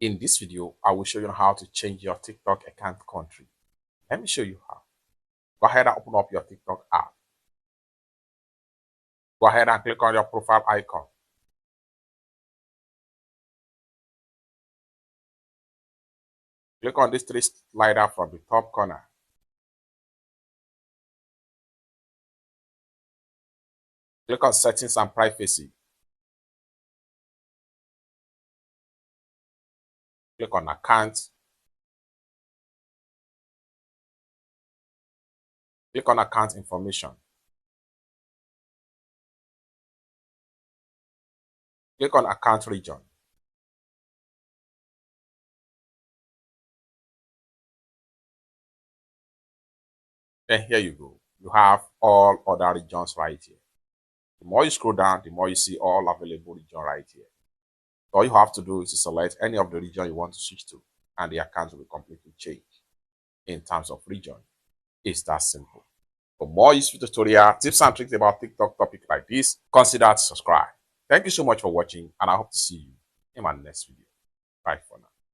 In this video, I will show you how to change your TikTok account country. Let me show you how. Go ahead and open up your TikTok app. Go ahead and click on your profile icon. Click on this three slider from the top corner. Click on settings and privacy. Click on account. Click on account information. Click on account region. Then here you go. You have all other regions right here. The more you scroll down, the more you see all available region right here. All you have to do is to select any of the region you want to switch to, and the account will be completely changed in terms of region. It's that simple. For more useful tutorial, tips and tricks about TikTok topics like this, consider to subscribe. Thank you so much for watching, and I hope to see you in my next video. Bye for now.